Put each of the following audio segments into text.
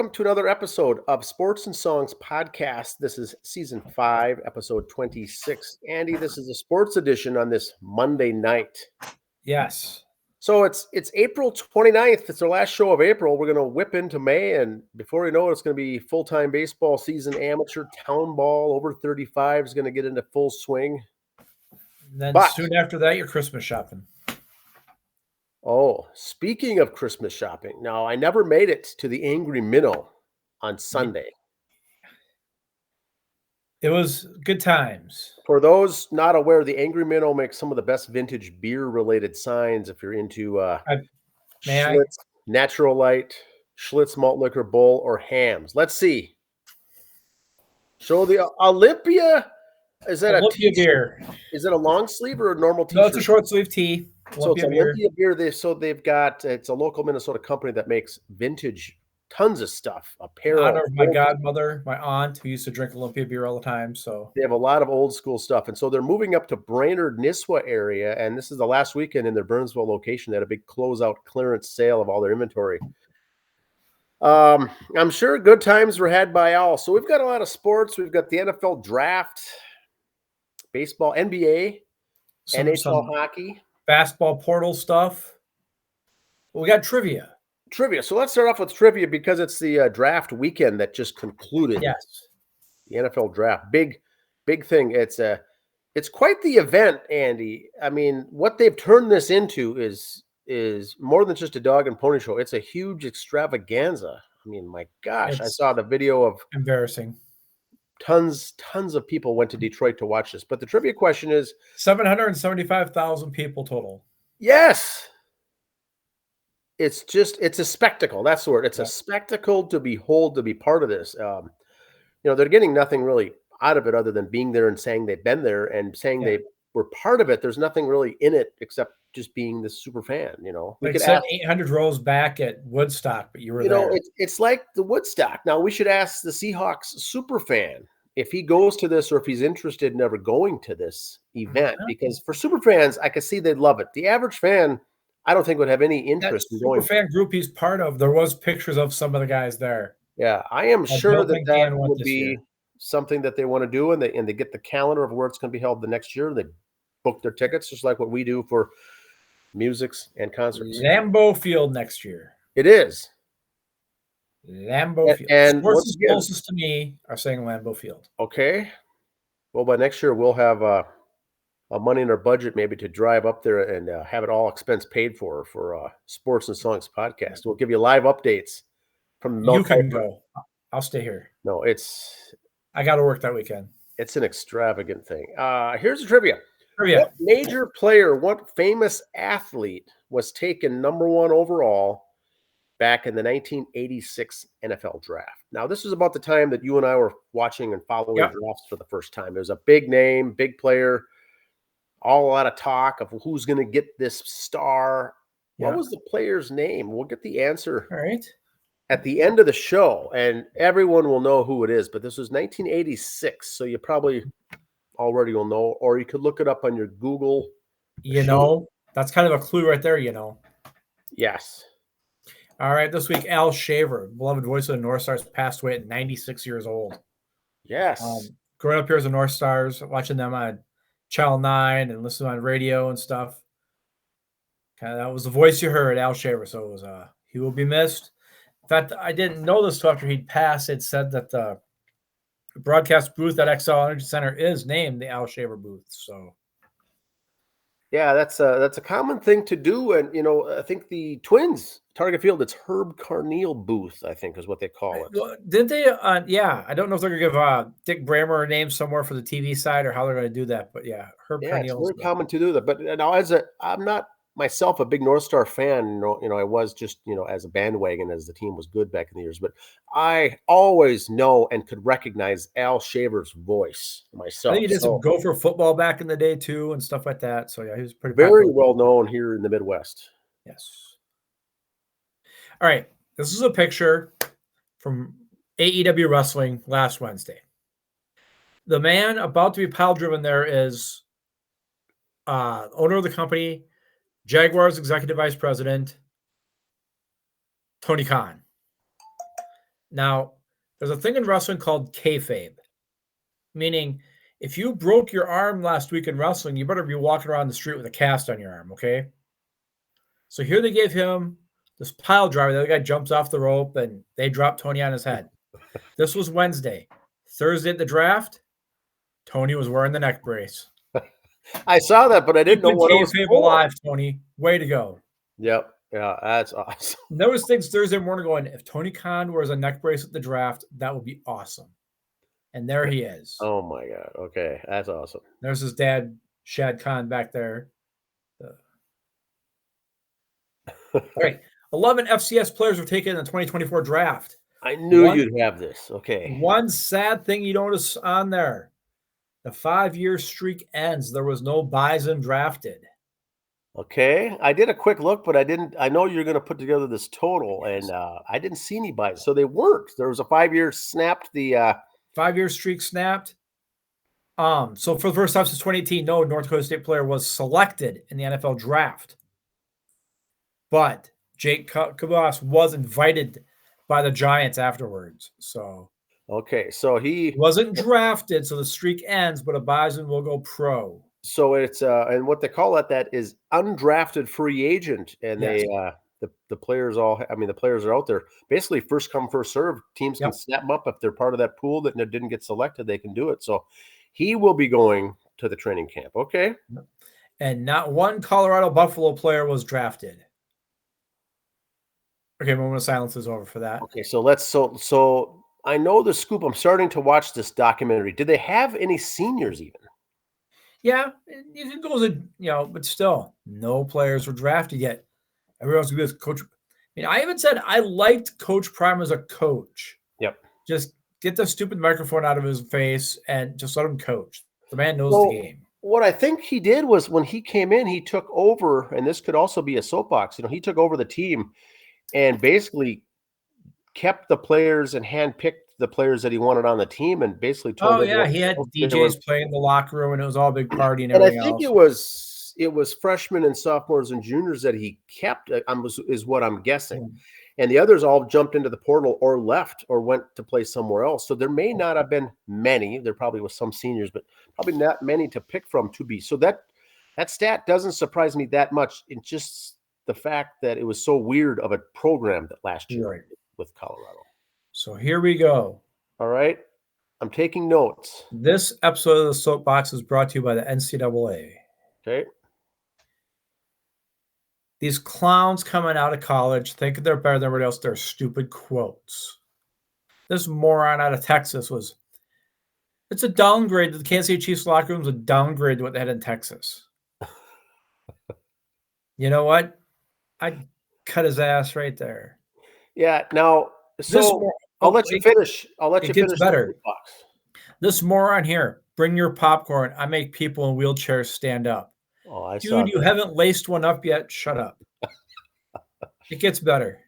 welcome to another episode of Sports and Songs Podcast. This is season 5, episode 26. Andy, this is a sports edition on this Monday night. Yes. So it's April 29th. It's our last show of April. We're going to whip into May, and before you know it, it's going to be full-time baseball season. Amateur town ball over 35 is going to get into full swing. And then soon after that, you're Christmas shopping. Oh, speaking of Christmas shopping, now I never made it to the Angry Minnow on Sunday. It was good times. For those not aware, the Angry Minnow makes some of the best vintage beer-related signs if you're into Schlitz, Natural Light, Schlitz Malt Liquor Bowl, or Hams. Let's see. Show the Olympia. Is that Olympia beer? Is it a long sleeve or a normal t-shirt? No, it's a short sleeve tee. So it's Olympia beer. They've got, it's a local Minnesota company that makes vintage, tons of stuff, apparel. In honor of my godmother, my aunt, who used to drink Olympia beer all the time. So they have a lot of old school stuff. And so they're moving up to Brainerd, Nisswa area. And this is the last weekend in their Burnsville location. They had a big closeout clearance sale of all their inventory. I'm sure good times were had by all. So we've got a lot of sports. We've got the NFL draft, baseball, NBA, NHL hockey, basketball portal stuff. We got trivia. So let's start off with trivia because it's the draft weekend that just concluded. Yes, the NFL draft, big thing. It's quite the event, Andy. I mean, what they've turned this into is more than just a dog and pony show. It's a huge extravaganza. I mean, my gosh, I saw the video of embarrassing. Tons of people went to Detroit to watch this. But the trivia question is 775,000 people total. Yes. It's a spectacle. That's the word. It's a spectacle to behold, to be part of this. They're getting nothing really out of it other than being there and saying they've been there and saying they were part of it. There's nothing really in it except just being the super fan, We could ask 800 rows back at Woodstock, but you were there. It's like the Woodstock. Now we should ask the Seahawks super fan if he goes to this or if he's interested in ever going to this event, because for super fans, I could see they'd love it. The average fan, I don't think would have any interest in going. Super fan group he's part of, there was pictures of some of the guys there. Yeah, I am sure that would be something that they want to do, and they get the calendar of where it's going to be held the next year. They book their tickets just like what we do for musics and concerts. Lambeau Field next year. It is. Lambeau Field. And sports closest to me are saying Lambeau Field. Okay. Well, by next year we'll have a money in our budget maybe to drive up there and have it all expense paid for Sports and Songs podcast. We'll give you live updates from the You can go. I'll stay here. No, I got to work that weekend. It's an extravagant thing. Here's the trivia. What major player, what famous athlete was taken number 1 overall back in the 1986 NFL draft? Now, this is about the time that you and I were watching and following drafts for the first time. It was a big name, big player, a lot of talk of who's going to get this star. What was the player's name? We'll get the answer at the end of the show, and everyone will know who it is. But this was 1986, so you probably already will know, or you could look it up on your Google. That's kind of a clue right there, Yes. All right, this week, Al Shaver, beloved voice of the North Stars, passed away at 96 years old. Yes. Growing up here as the North Stars, watching them on Channel 9 and listening on radio and stuff. That was the voice you heard, Al Shaver. So it was he will be missed. In fact, I didn't know this until after he'd passed. It said that the broadcast booth at XL Energy Center is named the Al Shaver booth. So, yeah, that's a common thing to do. And I think the Twins Target Field, it's Herb Carneal booth, I think is what they call it. Well, didn't they? I don't know if they're gonna give Dick Bramer a name somewhere for the TV side or how they're gonna do that. But Herb Carneal. It's very common to do that. But now, I'm not myself a big North Star fan. I was just as a bandwagon as the team was good back in the years. But I always know and could recognize Al Shaver's voice myself. I think he did some Gopher football back in the day too and stuff like that. So he was pretty very popular. well known here in the Midwest. Yes. All right, this is a picture from AEW Wrestling last Wednesday. The man about to be pile driven there is owner of the company, Jaguars Executive Vice President, Tony Khan. Now, there's a thing in wrestling called kayfabe, meaning if you broke your arm last week in wrestling, you better be walking around the street with a cast on your arm, okay? So here they gave him this pile driver. The other guy jumps off the rope and they drop Tony on his head. This was Wednesday. Thursday at the draft, Tony was wearing the neck brace. I saw that, but I didn't know Keeping what it was kayfabe for. alive, Tony. Way to go. Yep. Yeah, that's awesome. There was things Thursday morning going, if Tony Khan wears a neck brace at the draft, that would be awesome. And there he is. Oh my God. Okay. That's awesome. There's his dad, Shad Khan, back there. All right. 11 FCS players were taken in the 2024 draft. I knew you'd have this. Okay. One sad thing you notice on there. The 5-year streak ends. There was no Bison drafted. Okay. I did a quick look, but I know you're going to put together this total, Yes. and I didn't see anybody. So they weren't. There was a 5-year snapped the 5-year streak snapped. So for the first time since 2018, no North Dakota State player was selected in the NFL draft. But Jake Kubas was invited by the Giants afterwards. So okay. So he wasn't drafted, so the streak ends, but a Bison will go pro. So it's and what they call that is undrafted free agent, and Yes. the players the players are out there basically first come first serve. Teams can Yep. snap them up if they're part of that pool that didn't get selected. They can do it. So he will be going to the training camp. Okay. And not one Colorado Buffalo player was drafted. Okay, moment of silence is over for that. Okay. So I know the scoop. I'm starting to watch this documentary. Did they have any seniors even? Yeah, it goes, but still, no players were drafted yet. Everyone's going to be coach. I even said I liked Coach Prime as a coach. Yep. Just get the stupid microphone out of his face and just let him coach. The man knows the game. What I think he did was when he came in, he took over, and this could also be a soapbox. He took over the team and basically kept the players and handpicked the players that he wanted on the team, and basically told them. Oh yeah, he had DJs playing in the locker room, and it was all a big party and everything else. I think it was freshmen and sophomores and juniors that he kept. Is what I'm guessing, and the others all jumped into the portal or left or went to play somewhere else. So there may not have been many. There probably was some seniors, but probably not many to pick from to be. So that stat doesn't surprise me that much. It's just the fact that it was so weird of a program that last year with Colorado. So here we go. All right. I'm taking notes. This episode of the Soapbox is brought to you by the NCAA. Okay. These clowns coming out of college think they're better than everybody else. They're stupid quotes. This moron out of Texas it's a downgrade. The Kansas City Chiefs locker room is a downgrade to what they had in Texas. You know what? I'd cut his ass right there. Yeah. Now, I'll let you finish. It gets better. This moron here, bring your popcorn. I make people in wheelchairs stand up. Oh, Dude, you haven't laced one up yet. Shut up. It gets better.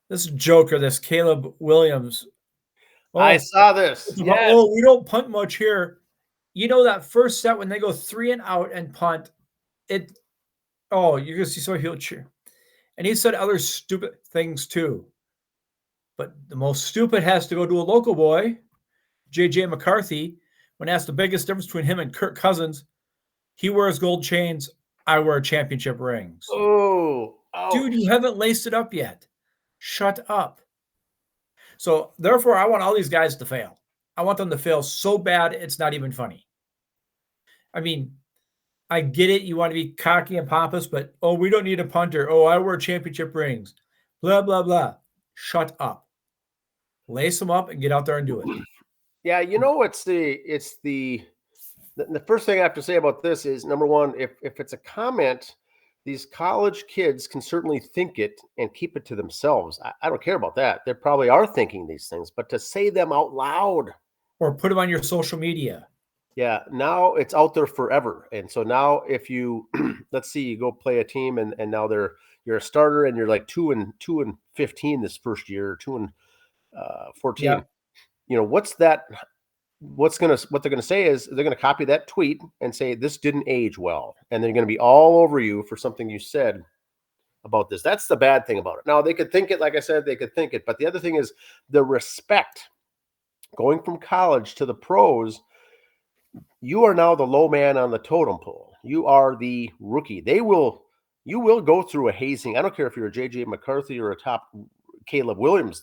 This joker, this Caleb Williams. Oh, I saw this. Yes. Oh, we don't punt much here. That first set when they go 3 and out and punt, you're going to see so he'll cheer. And he said other stupid things too. But the most stupid has to go to a local boy, J.J. McCarthy, when asked the biggest difference between him and Kirk Cousins. He wears gold chains. I wear championship rings. Oh, ouch. Dude, you haven't laced it up yet. Shut up. So, therefore, I want all these guys to fail. I want them to fail so bad it's not even funny. I get it. You want to be cocky and pompous, but, we don't need a punter. I wear championship rings. Blah, blah, blah. Shut up. Lace them up and get out there and do it. Yeah, it's the first thing I have to say about this is, number one, if it's a comment, these college kids can certainly think it and keep it to themselves. I don't care about that. They probably are thinking these things, but to say them out loud. Or put them on your social media. Yeah, now it's out there forever. And so now if you, let's see, you go play a team and now you're a starter and you're like 2 and 15 this first year, 2 and 14. Yeah. What they're going to say is they're going to copy that tweet and say, this didn't age well. And they're going to be all over you for something you said about this. That's the bad thing about it. Now they could think it, like I said, they could think it, but the other thing is the respect going from college to the pros. You are now the low man on the totem pole. You are the rookie. You will go through a hazing. I don't care if you're a JJ McCarthy or a top Caleb Williams.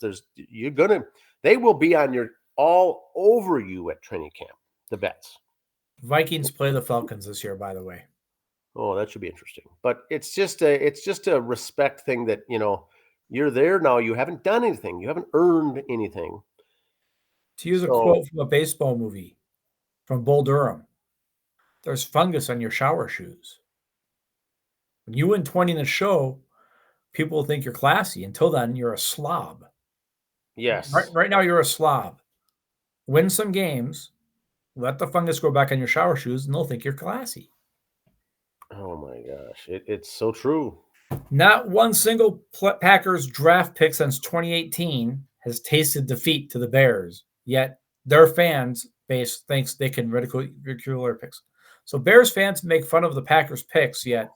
They will be on your all over you at training camp. The vets. Vikings play the Falcons this year, by the way. Oh, that should be interesting. But it's just a respect thing that, you're there now. You haven't done anything. You haven't earned anything. To use a quote from a baseball movie from Bull Durham, there's fungus on your shower shoes. When you win 20 in a show, people will think you're classy. Until then, you're a slob. Yes. Right now, you're a slob. Win some games, let the fungus go back on your shower shoes, and they'll think you're classy. Oh, my gosh. It's so true. Not one single Packers draft pick since 2018 has tasted defeat to the Bears, yet their fans base thinks they can ridicule their picks. So Bears fans make fun of the Packers picks, yet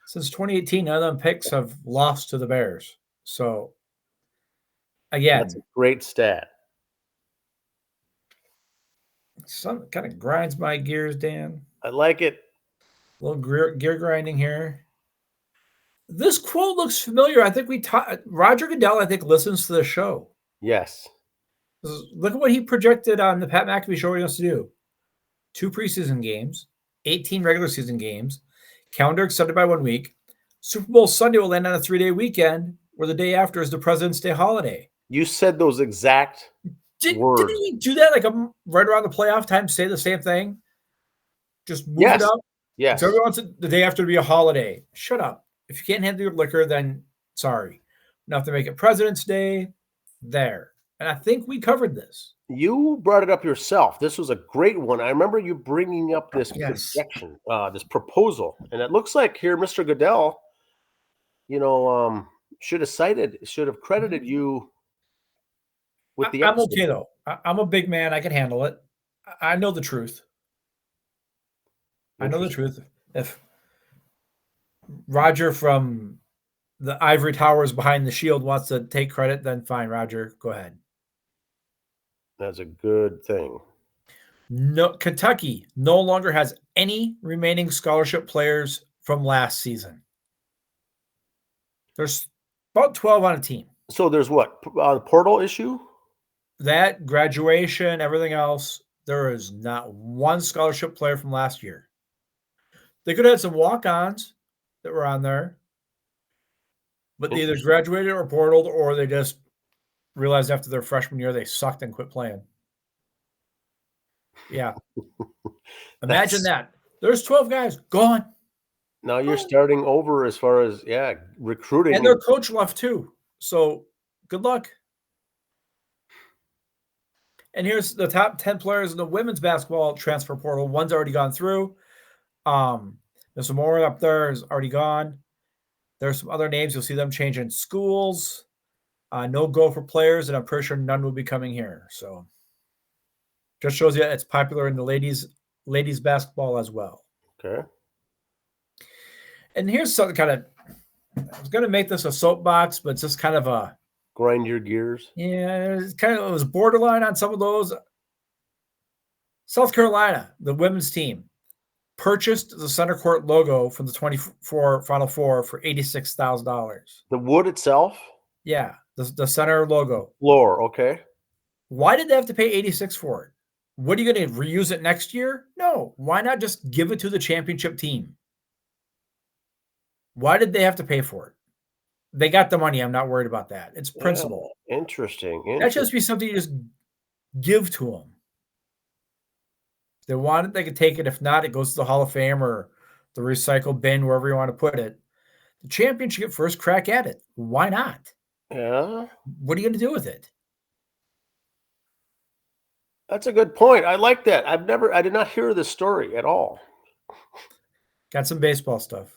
since 2018, none of them picks have lost to the Bears. So, again, that's a great stat. Some kind of grinds my gears, Dan. I like it. A little gear grinding here. This quote looks familiar. I think Roger Goodell, I think, listens to the show. Yes. Look at what he projected on the Pat McAfee show he wants to do. 2 preseason games, 18 regular season games, calendar extended by 1 week. Super Bowl Sunday will land on a 3-day weekend, where the day after is the President's Day holiday. You said those exact words. Didn't he do that right around the playoff time, say the same thing? Just move it up? Yes. So everyone wants the day after to be a holiday. Shut up. If you can't handle your liquor, then sorry. Now, if they make it President's Day, there. And I think we covered this. You brought it up yourself. This was a great one. I remember you bringing up this projection, this proposal. And it looks like here, Mr. Goodell, should have credited you with the I'm okay, though. I'm a big man. I can handle it. I know the truth. I know the truth. If Roger from the ivory towers behind the shield wants to take credit, then fine, Roger, go ahead. That's a good thing. No, Kentucky no longer has any remaining scholarship players from last season. There's about 12 on a team. So there's what? The portal issue? That, graduation, everything else, there is not one scholarship player from last year. They could have had some walk-ons that were on there, but they either graduated or portaled, or they just realized after their freshman year they sucked and quit playing. Yeah. Imagine that. There's 12 guys gone. Now you're starting over as far as, recruiting. And their coach left too. So good luck. And here's the top 10 players in the women's basketball transfer portal. One's already gone through. There's some more up there is already gone. There's some other names. You'll see them changing schools. No go for players, and I'm pretty sure none will be coming here. So just shows you it's popular in the ladies basketball as well. Okay. And here's something kind of, I was going to make this a soapbox, but it's just kind of a grind your gears. Yeah, it was borderline on some of those. South Carolina, the women's team, purchased the center court logo from the 24 Final Four for $86,000. The wood itself? Yeah, the center logo. Floor, okay. Why did they have to pay $86,000 for it? What are you going to reuse it next year? No. Why not just give it to the championship team? Why did they have to pay for it? They got the money. I'm not worried about that. It's principle. Yeah, interesting. That should just be something you just give to them. If they want it, they can take it. If not, it goes to the Hall of Fame or the recycle bin, wherever you want to put it. The champion should get first crack at it. Why not? Yeah. What are you going to do with it? That's a good point. I like that. I did not hear this story at all. Got some baseball stuff.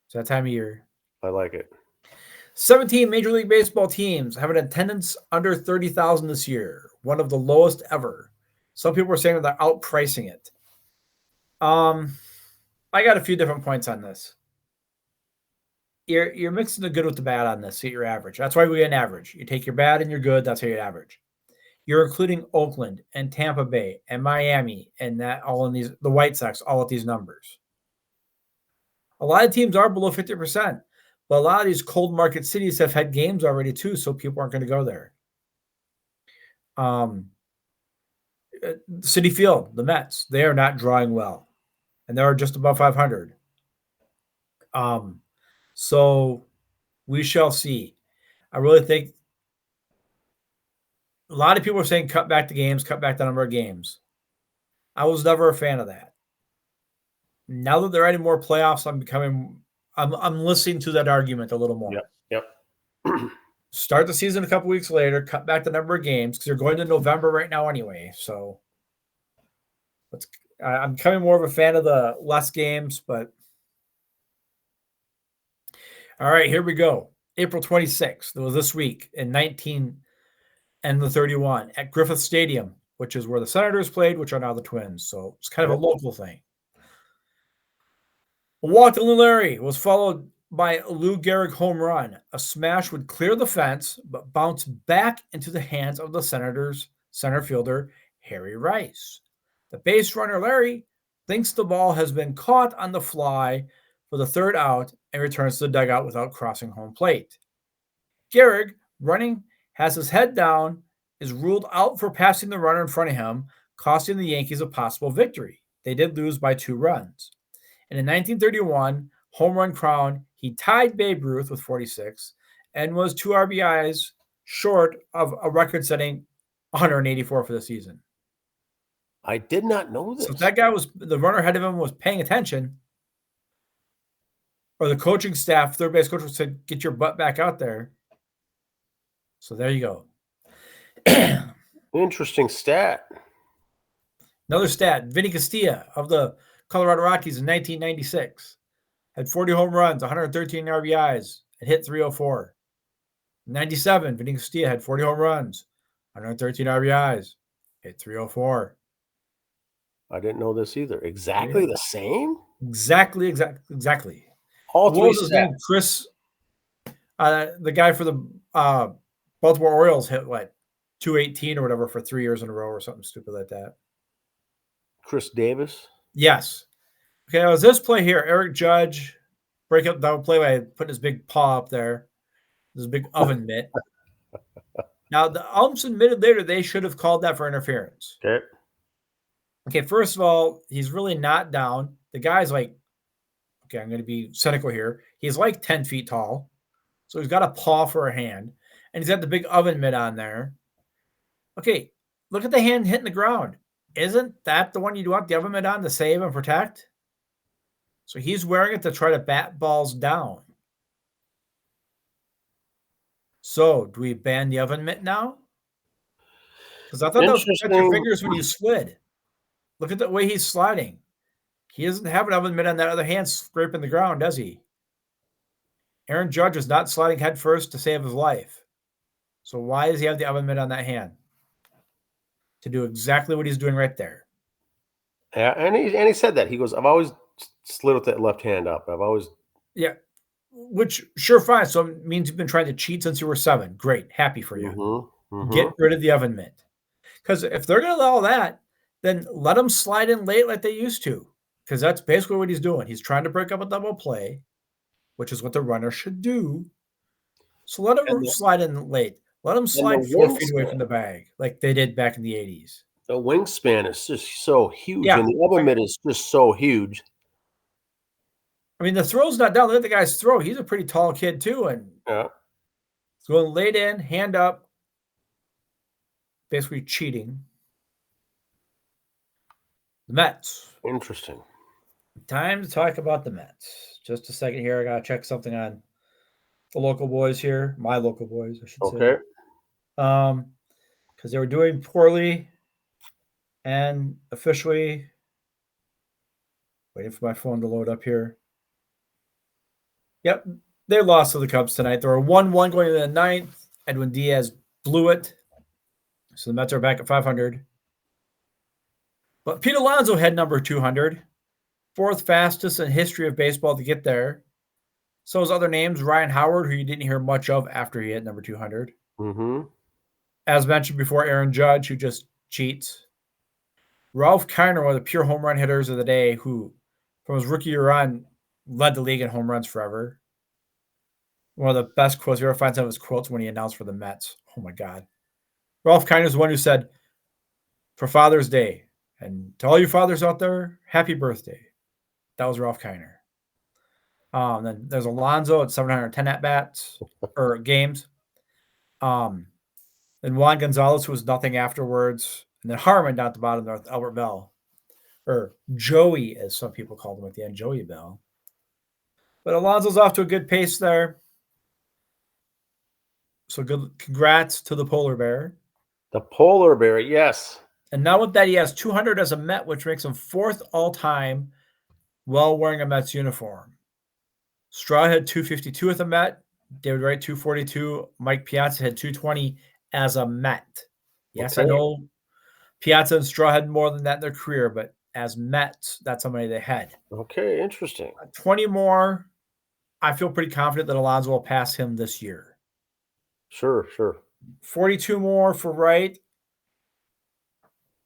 It's that time of year. I like it. 17 Major League Baseball teams have an attendance under 30,000 this year, one of the lowest ever. Some people are saying they're outpricing it. I got a few different points on this. you're mixing the good with the bad on this. See your average. That's why we get an average. You take your bad and your good. That's how you average. You're including Oakland and Tampa Bay and Miami and that all in these the White Sox all at these numbers. A lot of teams are below 50%, but a lot of these cold market cities have had games already too, so people aren't going to go there. Citi Field, the Mets, they are not drawing well, and they're just above 500. So we shall see. I really think a lot of people are saying cut back the games, cut back the number of games. I was never a fan of that. Now that they're adding more playoffs, I'm listening to that argument a little more. Yep. Start the season a couple weeks later, cut back the number of games because you're going to November right now anyway. So I'm becoming more of a fan of the less games, but all right, here we go. April 26th. It was this week in 1931 at Griffith Stadium, which is where the Senators played, which are now the Twins. So it's kind of a local thing. A walk to Larry was followed by a Lou Gehrig home run. A smash would clear the fence, but bounce back into the hands of the Senators' center fielder, Harry Rice. The base runner, Larry, thinks the ball has been caught on the fly for the third out and returns to the dugout without crossing home plate. Gehrig, running, has his head down, is ruled out for passing the runner in front of him, costing the Yankees a possible victory. They did lose by 2 runs. And in 1931 home run crown, he tied Babe Ruth with 46 and was 2 RBIs short of a record-setting 184 for the season. I did not know this. So if that guy the runner ahead of him was paying attention, or the coaching staff, third base coach said, get your butt back out there. So there you go. Interesting stat. Another stat, Vinny Castilla of the Colorado Rockies in 1996 had 40 home runs, 113 RBIs, and hit 304. In 97, Vinny Castilla had 40 home runs, 113 RBIs, hit 304. I didn't know this either. Exactly the same? Exactly. All What three was his name? Chris, the guy for the Baltimore Orioles hit, 218 or whatever for 3 years in a row or something stupid like that. Chris Davis? Yes. Okay, it was this play here. Eric Judge break up that play by putting his big paw up there. This big oven mitt. Now, the umps admitted later they should have called that for interference. Okay, first of all, he's really not down. The guy's I'm going to be cynical here. He's 10 feet tall. So he's got a paw for a hand. And he's got the big oven mitt on there. Okay, look at the hand hitting the ground. Isn't that the one you want the oven mitt on to save and protect? So he's wearing it to try to bat balls down. So do we ban the oven mitt now? Because I thought that was protect your fingers when you slid. Look at the way he's sliding. He doesn't have an oven mitt on that other hand scraping the ground, does he? Aaron Judge is not sliding head first to save his life. So why does he have the oven mitt on that hand? To do exactly what he's doing right there. Yeah, and he said that. He goes, I've always slid with that left hand up. Yeah, which, sure, fine. So it means you've been trying to cheat since you were 7. Great. Happy for you. Get rid of the oven mitt. Because if they're going to allow that, then let him slide in late like they used to. Because that's basically what he's doing. He's trying to break up a double play, which is what the runner should do. So let him slide in late. Let him slide 4 feet away from the bag like they did back in the 80s. The wingspan is just so huge, and the oven mitt is just so huge. I mean, the throw's not down. Look at the guy's throw. He's a pretty tall kid, too. And he's going late in, hand up, basically cheating. The Mets. Interesting. Time to talk about the Mets. Just a second here. I got to check something on the local boys here. My local boys, I should say. Because they were doing poorly and officially waiting for my phone to load up here. Yep, they lost to the Cubs tonight. They were 1-1 going into the 9th. Edwin Diaz blew it. So the Mets are back at 500. But Pete Alonso had number 200. 4th fastest in history of baseball to get there. So his other names, Ryan Howard, who you didn't hear much of after he hit number 200. Mm-hmm. As mentioned before, Aaron Judge, who just cheats. Ralph Kiner, one of the pure home run hitters of the day, who from his rookie year on led the league in home runs forever. One of the best quotes. You ever find some of his quotes when he announced for the Mets? Oh my God. Ralph Kiner is the one who said, for Father's Day, and to all you fathers out there, happy birthday. That was Ralph Kiner. Then there's Alonso at 710 at bats or games. Then Juan Gonzalez, who was nothing afterwards. And then Harmon down at the bottom there with Albert Bell. Or Joey, as some people called him at the end, Joey Bell. But Alonso's off to a good pace there. So good congrats to the polar bear. The polar bear, yes. And now with that, he has 200 as a Met, which makes him fourth all-time while wearing a Mets uniform. Straw had 252 with a Met. David Wright, 242. Mike Piazza had 220 as a Met. Yes, Okay. I know Piazza and Straw had more than that in their career, but as Mets, that's how many they had. Okay, interesting. 20 more. I feel pretty confident that Alonso will pass him this year. Sure. 42 more for Wright.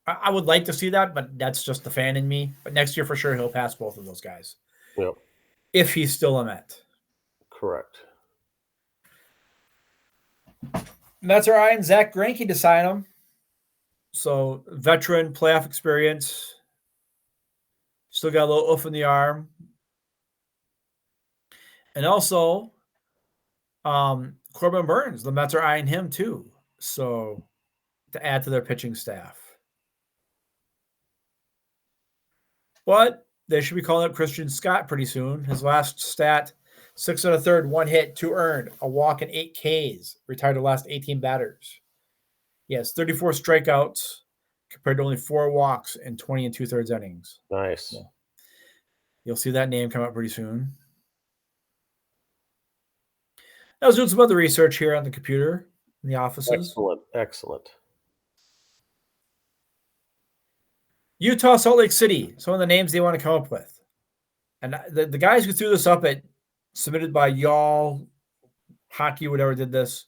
I would like to see that, but that's just the fan in me. But next year, for sure, he'll pass both of those guys. Yep. If he's still a Met. Correct. Mets are eyeing Zach Greinke to sign him. So, veteran playoff experience. Still got a little oof in the arm. And also, Corbin Burns, the Mets are eyeing him too. So, to add to their pitching staff. But they should be calling up Christian Scott pretty soon. His last stat, 6 1/3, 1 hit, 2 earned, a walk, and 8 Ks. Retired the last 18 batters. He has 34 strikeouts compared to only 4 walks in 20 2/3 innings. Nice. So you'll see that name come up pretty soon. I was doing some other research here on the computer in the offices. Excellent. Utah, Salt Lake City, some of the names they want to come up with. And the guys who threw this up at submitted by y'all, hockey, whatever, did this.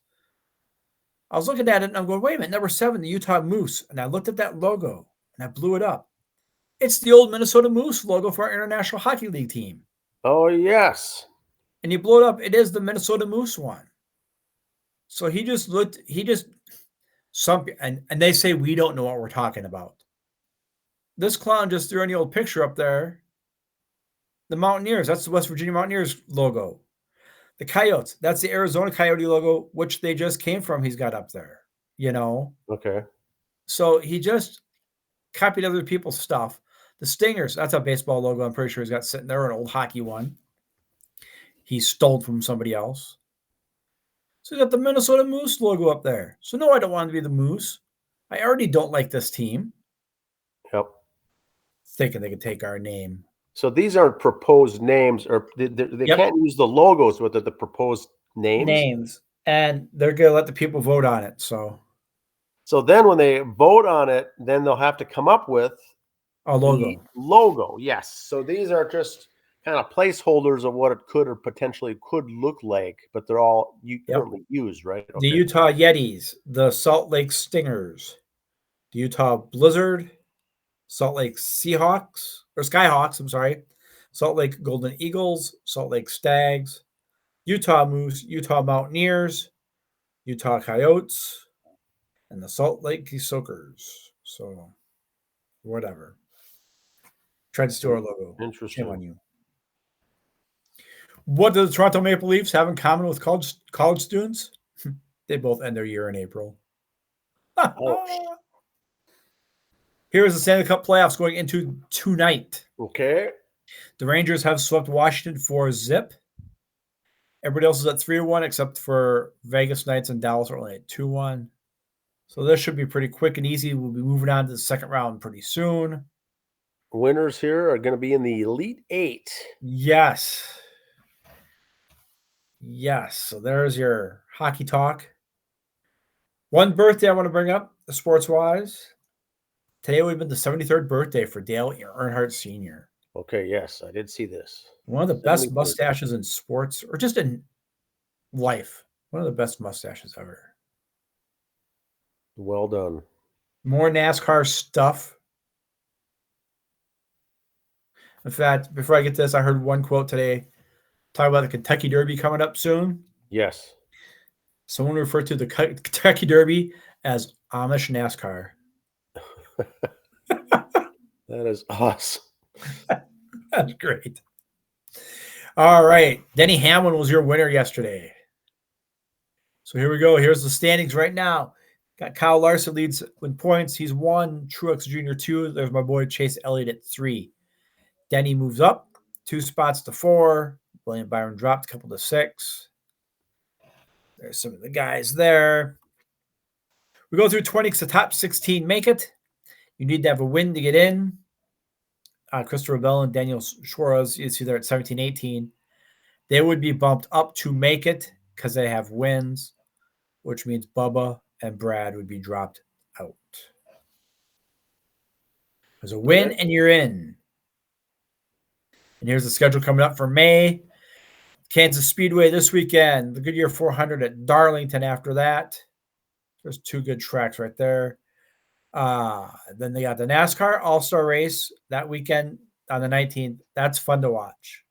I was looking at it and I'm going, wait a minute, number 7, the Utah Moose. And I looked at that logo and I blew it up. It's the old Minnesota Moose logo for our International Hockey League team. Oh, yes. And you blow it up, it is the Minnesota Moose one. So and they say we don't know what we're talking about. This clown just threw any old picture up there. The Mountaineers, that's the West Virginia Mountaineers logo. The Coyotes, that's the Arizona Coyote logo, which they just came from. He's got up there, Okay. So he just copied other people's stuff. The Stingers, that's a baseball logo. I'm pretty sure he's got sitting there, an old hockey one. He stole from somebody else. So he's got the Minnesota Moose logo up there. So no, I don't want to be the Moose. I already don't like this team. Yep. Thinking they could take our name. So these aren't proposed names, or they can't use the logos, but they're the proposed names. And they're going to let the people vote on it. So then when they vote on it, then they'll have to come up with a logo. Yes. So these are just kind of placeholders of what it could or potentially could look like, but they're all currently used, right? Okay. The Utah Yetis, the Salt Lake Stingers, the Utah Blizzard, Salt Lake Skyhawks, Salt Lake Golden Eagles, Salt Lake Stags, Utah Moose, Utah Mountaineers, Utah Coyotes, and the Salt Lake Soakers. So, whatever. Tried to steal our logo. Interesting. Shame on you. What do the Toronto Maple Leafs have in common with college students? They both end their year in April. Here's the Stanley Cup playoffs going into tonight. Okay. The Rangers have swept Washington 4-0. Everybody else is at 3-1 except for Vegas Knights and Dallas are only at 2-1. So this should be pretty quick and easy. We'll be moving on to the second round pretty soon. Winners here are going to be in the Elite 8. Yes. So there's your hockey talk. One birthday I want to bring up, sports-wise. Today would have been the 73rd birthday for Dale Earnhardt Sr. Okay, yes, I did see this. One of the best 73rd. mustaches in sports or just in life. One of the best mustaches ever. Well done. More NASCAR stuff. In fact, before I get this, I heard one quote today talking about the Kentucky Derby coming up soon. Yes. Someone referred to the Kentucky Derby as Amish NASCAR. That is awesome. That's great. All right. Denny Hamlin was your winner yesterday. So here we go. Here's the standings right now. Got Kyle Larson leads with points. He's 1. Truex Jr. 2. There's my boy Chase Elliott at 3. Denny moves up 2 spots to 4. William Byron dropped a couple to 6. There's some of the guys there. We go through 20 because the top 16 make it. You need to have a win to get in. Christopher Bell and Daniel Suarez, you see there at 17, 18. They would be bumped up to make it because they have wins, which means Bubba and Brad would be dropped out. There's a win and you're in. And here's the schedule coming up for May. Kansas Speedway this weekend. The Goodyear 400 at Darlington after that. There's 2 good tracks right there. Then they got the NASCAR All-Star Race that weekend on the 19th. That's fun to watch.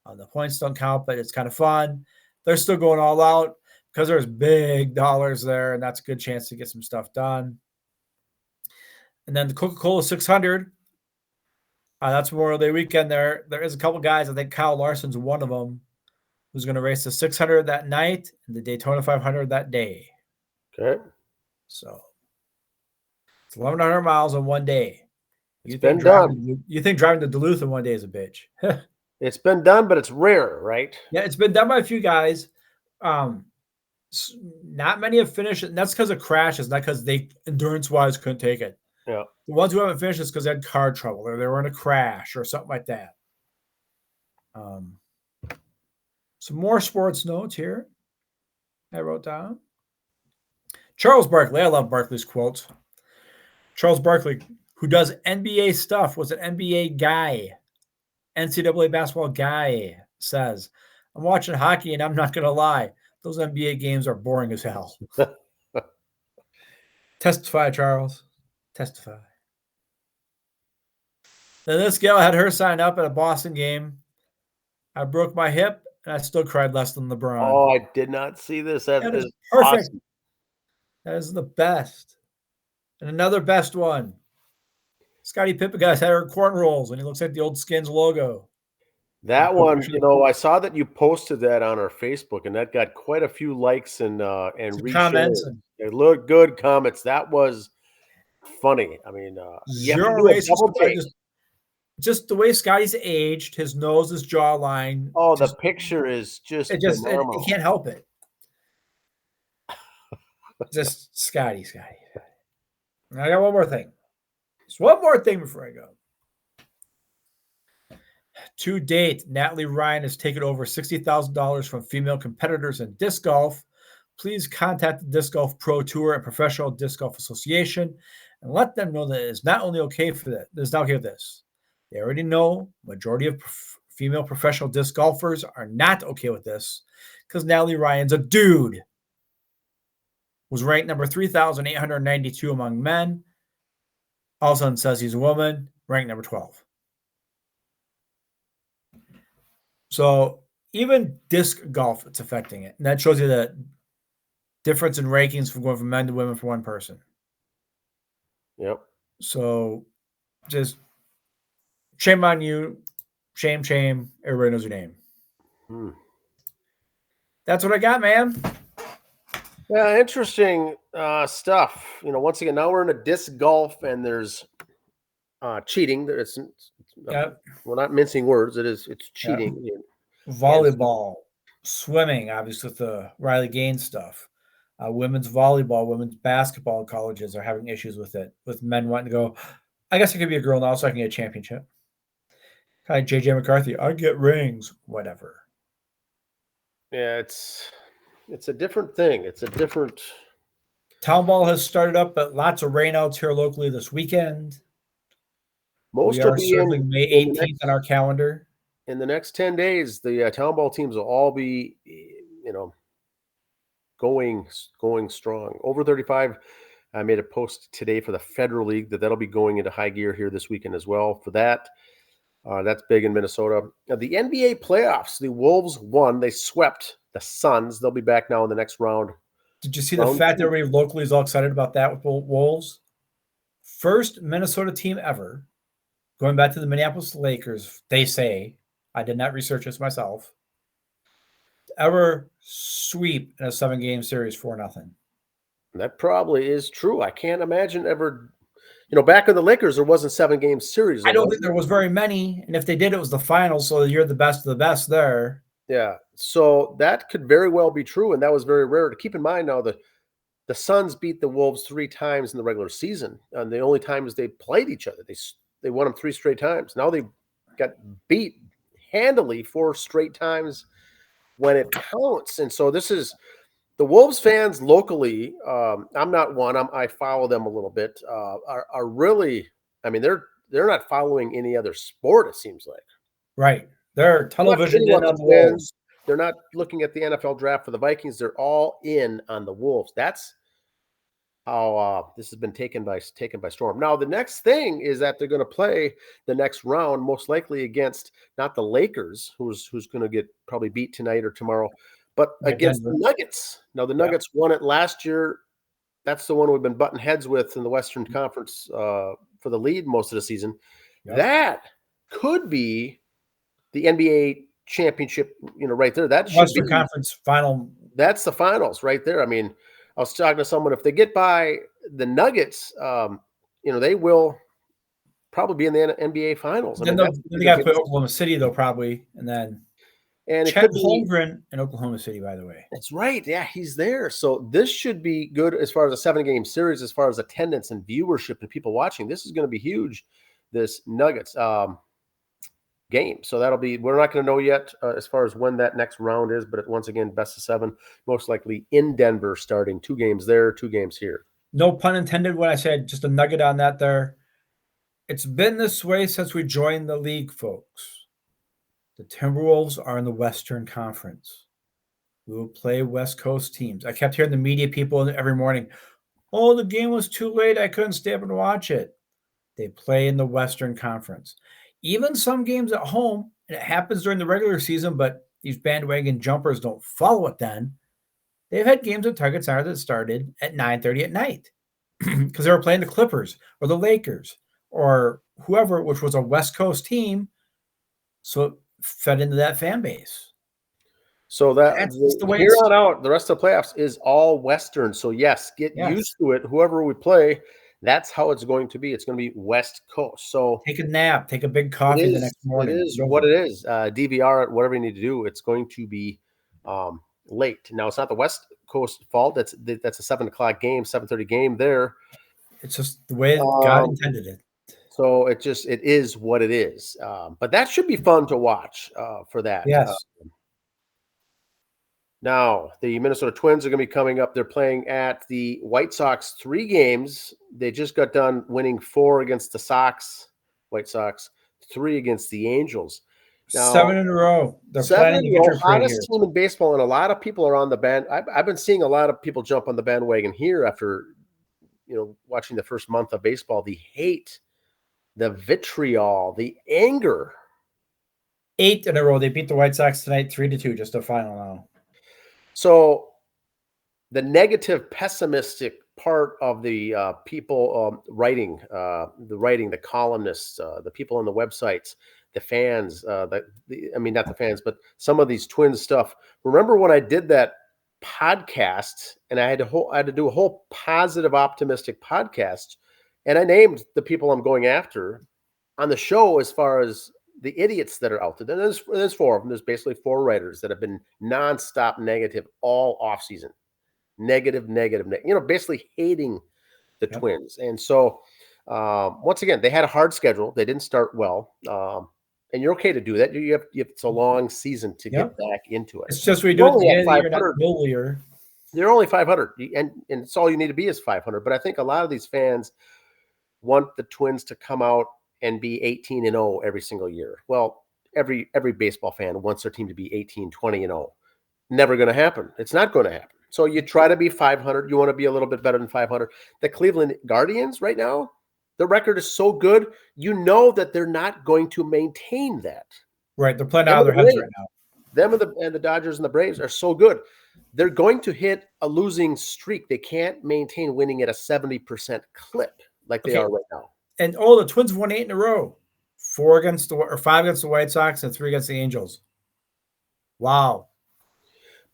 The points don't count, but it's kind of fun. They're still going all out because there's big dollars there, and that's a good chance to get some stuff done. And then the Coca-Cola 600. That's Memorial Day weekend there. There is a couple guys. I think Kyle Larson's one of them who's going to race the 600 that night and the Daytona 500 that day. Okay. So it's 1,100 miles in one day. You think driving to Duluth in one day is a bitch. It's been done, but it's rare, right? Yeah, it's been done by a few guys. Not many have finished it, and that's because of crashes, not because they endurance-wise couldn't take it. Yeah. The ones who haven't finished is because they had car trouble or they were in a crash or something like that. Some more sports notes here I wrote down. Charles Barkley. I love Barkley's quotes. Charles Barkley, who does NBA stuff, was an NBA guy. NCAA basketball guy says, I'm watching hockey and I'm not going to lie. Those NBA games are boring as hell. Testify, Charles. Testify. Then this gal had her sign up at a Boston game. I broke my hip and I still cried less than LeBron. Oh, I did not see this. That is perfect. Awesome. That is the best. And another best one. Scottie Pippen guys had her corn rolls and he looks like the old Skins logo. That one, I saw that you posted that on our Facebook and that got quite a few likes and comments. They look good comments. That was funny. I mean, you have to do a double take. Just the way Scotty's aged, his nose, his jawline. Oh, the picture is just you can't help it. Just Scotty. I got one more thing. Just one more thing before I go. To date, Natalie Ryan has taken over $60,000 from female competitors in disc golf. Please contact the Disc Golf Pro Tour and Professional Disc Golf Association and let them know that it's not only okay for that. It's not okay with this. They already know majority of female professional disc golfers are not okay with this because Natalie Ryan's a dude. Was ranked number 3,892 among men. All of a sudden says he's a woman, ranked number 12. So even disc golf, it's affecting it. And that shows you the difference in rankings from going from men to women for one person. Yep. So just shame on you. Shame. Everybody knows your name. That's what I got, man. Yeah, interesting stuff. Once again, now we're in a disc golf and there's cheating. We're not mincing words. It's cheating. Yep. Volleyball, swimming, obviously with the Riley Gaines stuff. Women's volleyball, women's basketball colleges are having issues with it, with men wanting to go, I guess I could be a girl now so I can get a championship. Kind of JJ McCarthy, I get rings, whatever. Yeah, it's a different thing. It's a different. Town ball has started up, but lots of rainouts here locally this weekend. Most we are circling May 18th on our calendar. in the next 10 days, the town ball teams will all be, going strong. Over 35. I made a post today for the Federal League that'll be going into high gear here this weekend as well. For that, that's big in Minnesota. The NBA playoffs, the Wolves won. They swept the Suns. They'll be back now in the next round. Did you see the fact that everybody locally is all excited about that with Wolves? First Minnesota team ever, going back to the Minneapolis Lakers, they say, I did not research this myself, ever sweep in a 7-game series 4-0. That probably is true. I can't imagine ever, back in the Lakers, there wasn't 7-game series. I don't think there was very many. And if they did, it was the finals. So you're the best of the best there. Yeah. So that could very well be true. And that was very rare. To keep in mind now, the Suns beat the Wolves 3 times in the regular season. And the only times they played each other, they won them 3 straight times. Now they got beat handily 4 straight times when it counts. And so this is the Wolves fans locally. I'm not one. I follow them a little bit. Are really. I mean, they're not following any other sport. It seems like. Right. They're television in on the Wolves. They're not looking at the NFL draft for the Vikings. They're all in on the Wolves. That's how this has been taken by storm. Now the next thing is that they're going to play the next round, most likely against not the Lakers, who's going to get probably beat tonight or tomorrow, but against the Nuggets. Now the Nuggets won it last year. That's the one we've been butting heads with in the Western Conference for the lead most of the season. Yep. That could be the NBA championship, right there. That should Western Conference final. That's the finals right there. I mean, I was talking to someone, if they get by the Nuggets, they will probably be in the NBA finals. Then they got to play Oklahoma City, though, probably. And then Chet Holmgren in Oklahoma City, by the way. That's right. Yeah, he's there. So this should be good as far as a 7-game series, as far as attendance and viewership and people watching. This is going to be huge, this Nuggets game. So that'll be, we're not going to know yet as far as when that next round is, but once again, best of 7, most likely in Denver, starting 2 games there, 2 games here. No pun intended when I said just a nugget on that there. It's been this way since we joined the league, folks. The Timberwolves are in the Western Conference. We will play West Coast teams. I kept hearing the media people every morning, oh, the game was too late. I couldn't stay up and watch it. They play in the Western Conference. Even some games at home, and it happens during the regular season, but these bandwagon jumpers don't follow it then. They've had games at Target Center that started at 9:30 at night because they were playing the Clippers or the Lakers or whoever, which was a West Coast team. So it fed into that fan base. So that's the way here on out, the rest of the playoffs is all Western. So yes, get used to it. Whoever we play, that's how it's going to be. It's going to be West Coast. So take a nap, take a big coffee the next morning. It is what it is. DVR it, whatever you need to do. It's going to be late. Now it's not the West Coast fault. That's a 7 o'clock game, 7:30 game there. It's just the way God intended it. So it is what it is. But that should be fun to watch for that. Yes. Now, the Minnesota Twins are going to be coming up. They're playing at the White Sox 3 games. They just got done winning 4 against the White Sox, 3 against the Angels. Now, 7 in a row. They're planning to get your hottest team in baseball, and a lot of people are on the band. I've been seeing a lot of people jump on the bandwagon here after, watching the first month of baseball. The hate, the vitriol, the anger. 8 in a row. They beat the White Sox tonight, 3-2, just a final now. So the negative, pessimistic part of the people writing, the columnists, the people on the websites, the fans, not the fans, but some of these Twins stuff. Remember when I did that podcast and I had to do a whole positive, optimistic podcast, and I named the people I'm going after on the show as far as the idiots that are out there. There's 4 of them. There's basically 4 writers that have been nonstop negative all offseason. Negative. Basically hating the Twins. And so, once again, they had a hard schedule. They didn't start well. And you're okay to do that. It's a long season to get back into it. It's just we do it at 500. They're only 500. And it's all you need to be is 500. But I think a lot of these fans want the Twins to come out and be 18-0 every single year. Well, every baseball fan wants their team to be 18, 20-0. Never going to happen. It's not going to happen. So you try to be 500. You want to be a little bit better than 500. The Cleveland Guardians right now, the record is so good, you know that they're not going to maintain that. Right. They're playing out of their heads right now. Them and the Dodgers and the Braves are so good. They're going to hit a losing streak. They can't maintain winning at a 70% clip like they are right now. And the Twins won 8 in a row. 5 against the White Sox and 3 against the Angels. Wow.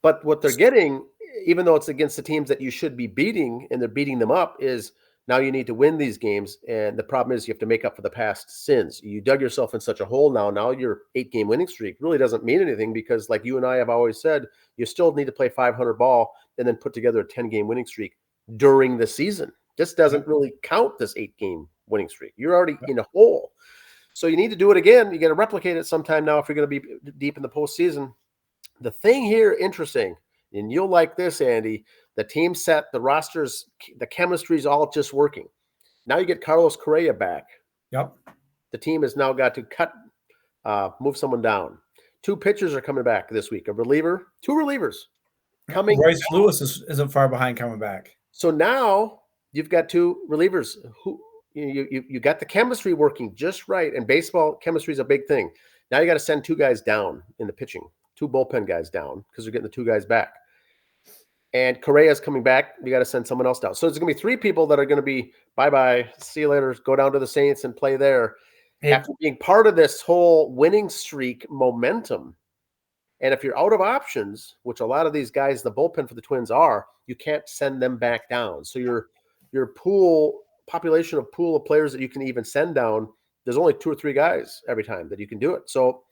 But what they're getting, even though it's against the teams that you should be beating and they're beating them up, is now you need to win these games. And the problem is you have to make up for the past sins. You dug yourself in such a hole now. Now your 8-game winning streak really doesn't mean anything because, like you and I have always said, you still need to play 500 ball and then put together a 10-game winning streak during the season. This doesn't really count, this 8-game winning streak. You're already in a hole. So you need to do it again. You got to replicate it sometime now if you're going to be deep in the postseason. The thing here, interesting, and you'll like this, Andy, the team set, the rosters, the chemistry is all just working. Now you get Carlos Correa back. Yep. The team has now got to move someone down. 2 pitchers are coming back this week. 2 relievers coming. Royce Lewis isn't far behind coming back. So now you've got 2 relievers who you got the chemistry working just right. And baseball chemistry is a big thing. Now you got to send 2 guys down in the pitching, 2 bullpen guys down because they're getting the 2 guys back. And Correa's coming back. You got to send someone else down. So it's going to be 3 people that are going to be bye-bye, see you later, go down to the Saints and play there. Hey. After being part of this whole winning streak momentum. And if you're out of options, which a lot of these guys, the bullpen for the Twins are, you can't send them back down. So your population of players that you can even send down, there's only 2 or 3 guys every time that you can do it. So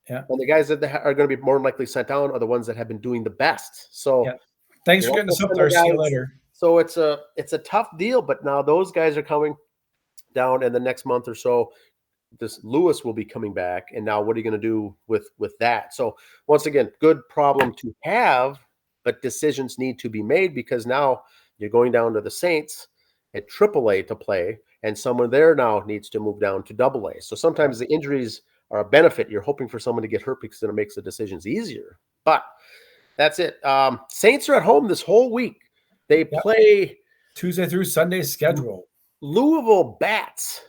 and the guys that are going to be more likely sent down are the ones that have been doing the best. So thanks for getting us up there. See you later. So it's a tough deal, but now those guys are coming down, and the next month or so, this Lewis will be coming back. And now what are you going to do with that? So once again, good problem to have, but decisions need to be made because now you're going down to the Saints at AAA to play, and someone there now needs to move down to AA. So sometimes the injuries are a benefit. You're hoping for someone to get hurt because then it makes the decisions easier. But that's it. Saints are at home this whole week. They play Tuesday through Sunday schedule. Louisville Bats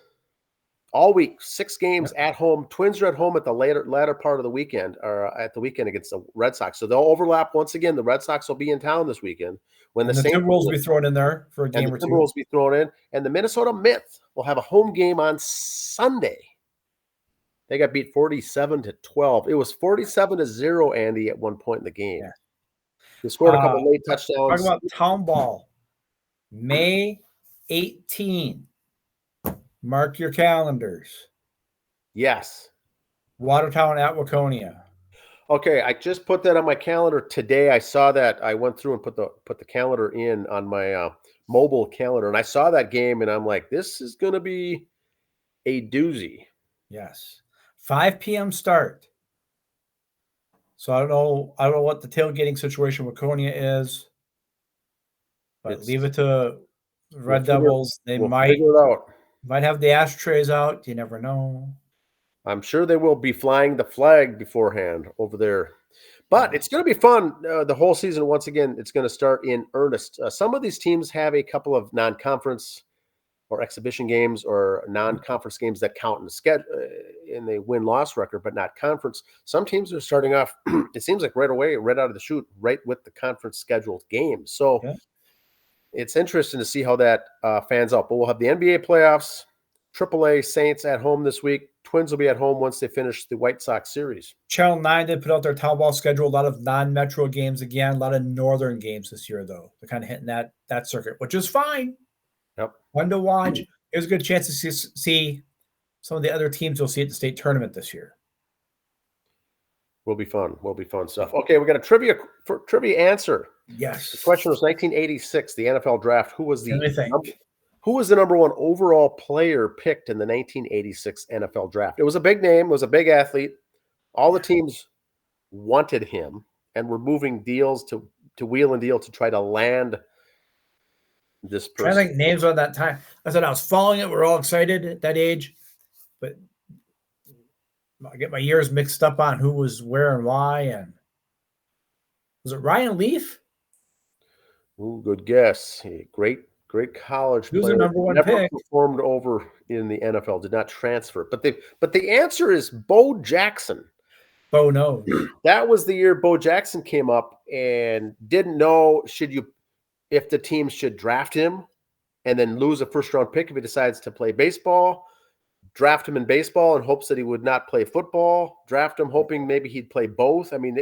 all week, 6 games at home. Twins are at home at the latter part of the weekend, or at the weekend against the Red Sox. So they'll overlap once again. The Red Sox will be in town this weekend. When the Timberwolves will be thrown in there for a game or 2. The Timberwolves will be thrown in, and the Minnesota Myth will have a home game on Sunday. They got beat 47-12. It was 47-0, Andy, at one point in the game. Yeah. They scored a couple late touchdowns. Talk about town ball. May 18. Mark your calendars. Yes. Watertown at Waconia. Okay, I just put that on my calendar today. I saw that. I went through and put the calendar in on my mobile calendar, and I saw that game, and I'm like, this is going to be a doozy. Yes. 5 p.m. start. So I don't know what the tailgating situation with Waconia is, but leave it to Red Devils. They might figure it out. Might have the ashtrays out. You never know. I'm sure they will be flying the flag beforehand over there. But it's going to be fun. The whole season, once again, it's going to start in earnest. Some of these teams have a couple of non-conference or exhibition games or non-conference games that count in the schedule in the win-loss record, but not conference. Some teams are starting off, it seems like right away, right out of the chute, right with the conference scheduled games. So it's interesting to see how that fans out. But we'll have the NBA playoffs, AAA Saints at home this week. Twins will be at home once they finish the White Sox series. Channel 9 did put out their town ball schedule. A lot of non-metro games again, a lot of northern games this year, though. They're kind of hitting that circuit, which is fine. Yep. Fun to watch. There's a good chance to see some of the other teams you'll see at the state tournament this year. Will be fun. Will be fun stuff. Okay, we got a trivia answer. Yes. The question was 1986, the NFL draft. Who was the number 1 overall player picked in the 1986 NFL draft? It was a big name. It was a big athlete. All the teams wanted him and were moving deals to wheel and deal to try to land this person. I think names on that time. I said I was following it. We're all excited at that age, but I get my years mixed up on who was where and why. And was it Ryan Leaf? Ooh, good guess. A great college He was the player. number one Never pick. performed over in the NFL. Did not transfer. But the answer is Bo Jackson. Bo knows. That was the year Bo Jackson came up and didn't know if the team should draft him and then lose a first round pick if he decides to play baseball, draft him in baseball in hopes that he would not play football, draft him hoping maybe he'd play both. I mean,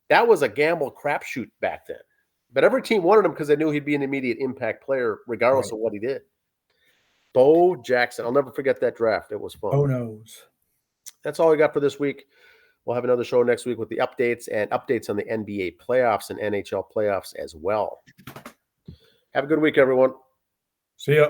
that was a gamble crapshoot back then. But every team wanted him because they knew he'd be an immediate impact player regardless of what he did. Bo Jackson. I'll never forget that draft. It was fun. Bo knows. That's all we got for this week. We'll have another show next week with the updates on the NBA playoffs and NHL playoffs as well. Have a good week, everyone. See ya.